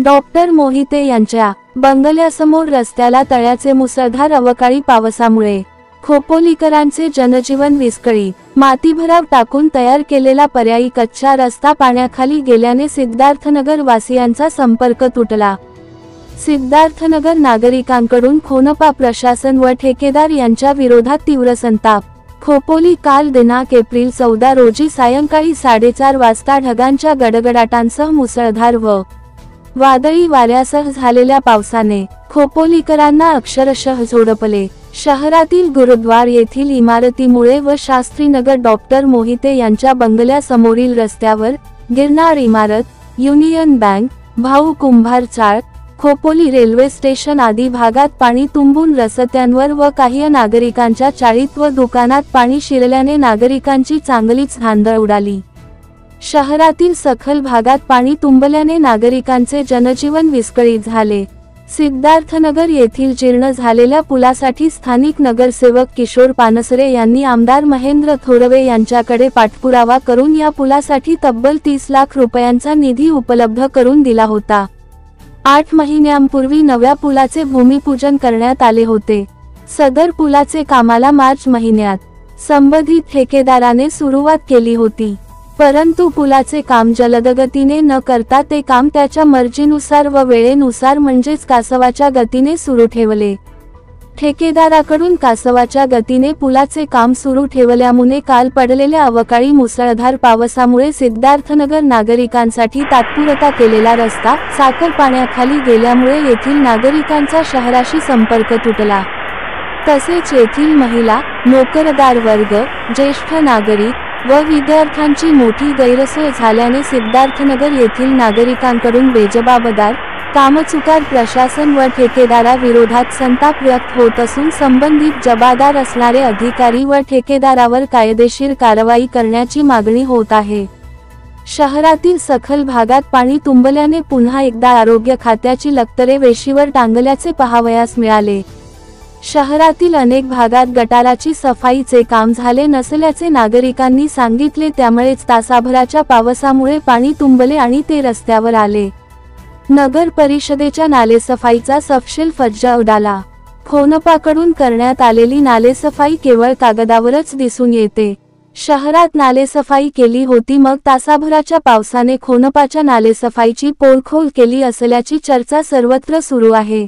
Doctor Mohite यांच्या बंगल्यासमोर रस्त्याला तळ्याचे मुसळधार अवकाळी पावसामुळे खोपोलीकरांचे जनजीवन विस्कळीत. मातीभराव टाकून तयार केलेला पर्यायी कच्चा रस्ता पाण्याखाली गेल्याने सिद्धार्थनगर वासियांचा संपर्क तुटला. सिद्धार्थनगर नागरिकांकडून खोनपा प्रशासन व ठेकेदार यांच्या विरोधात तीव्र संताप. खोपोली काल दिनांक एप्रिल 14 रोजी सायंकाळी 4:30 वाजता ढगांच्या गडगडाटांसह मुसळधार व वादळी वाऱ्यासह झालेल्या पावसाने खोपोलीकरांना अक्षरशः झोडपले. शहरातील गुरुद्वार येथील इमारतीमुळे व शास्त्रीनगर डॉक्टर मोहिते यांच्या बंगल्यासमोरील रस्त्यावर गिरनार इमारत, युनियन बँक, भाऊ कुंभार चाळ, खोपोली रेल्वे स्टेशन आदी भागात पाणी तुंबून रस्त्यांवर व काही नागरिकांच्या चाळीत व दुकानात पाणी शिरल्याने नागरिकांची चांगलीच धांदळ उडाली. शहरातील सखल भागात पाणी तुंबल्याने नागरिकांचे जनजीवन विस्कळीत झाले. सिद्धार्थनगर येथील जीर्ण झालेल्या पुलासाठी स्थानिक नगरसेवक किशोर पानसरे यांनी आमदार महेंद्र थोरवे यांच्याकडे पाठपुरावा करून या पुलासाठी तब्बल 30 लाख रुपयांचा निधी उपलब्ध करून दिला होता. 8 महिन्यांपूर्वी नव्या पुलाचे भूमिपूजन करण्यात आले होते. सदर पुलाचे कामाला मार्च महिन्यात संबंधित ठेकेदाराने सुरुवात केली होती, परंतु पुलाचे काम जलदगतीने न करता ते काम त्याच्या मर्जीनुसार व वेळेनुसार म्हणजेच कासवाच्या गतीने सुरू ठेवले. ठेकेदाराकडून कासवाच्या गतीने पुलाचे काम सुरू ठेवल्यामुळे काल पडलेल्या अवकाळी मुसळधार पावसामुळे सिद्धार्थनगर नागरिकांसाठी तात्पुरता केलेला रस्ता साखर पाण्याखाली गेल्यामुळे येथील नागरिकांचा शहराशी संपर्क तुटला. तसेच येथील महिला, नोकरदार वर्ग, ज्येष्ठ नागरिक व विद्यार्थ्यांची मोठी गैरसोय झाल्याने सिद्धार्थनगर येथील नागरिकांकडून बेजबाबदार, कामचुकार प्रशासन व ठेकेदाराविरोधात संताप व्यक्त होत असून संबंधित जबाबदार असणारे अधिकारी व ठेकेदारावर कायदेशीर कारवाई करण्याची मागणी होत आहे. शहरातील सखल भागात पाणी तुंबल्याने पुन्हा एकदा आरोग्य खात्याची लक्तरे वेशीवर टांगल्याचे पाहावयास मिळाले. शहरातील अनेक भागात गटाराची सफाईचे काम झाले नसल्याचे नागरिकांनी सांगितले, त्यामुळेच तासाभराच्या पावसामुळे पाणी तुंबले आणि ते रस्त्यावर आले. नगर परिषदेच्या नालेसफाईचा सपशेल फज्जा उडाला. खोनपाकडून करण्यात आलेली नालेसफाई केवळ कागदावरच दिसून येते. शहरात नालेसफाई केली होती, मग तासाभराच्या पावसाने खोनपाच्या नालेसफाईची पोलखोल केली असल्याची चर्चा सर्वत्र सुरू आहे.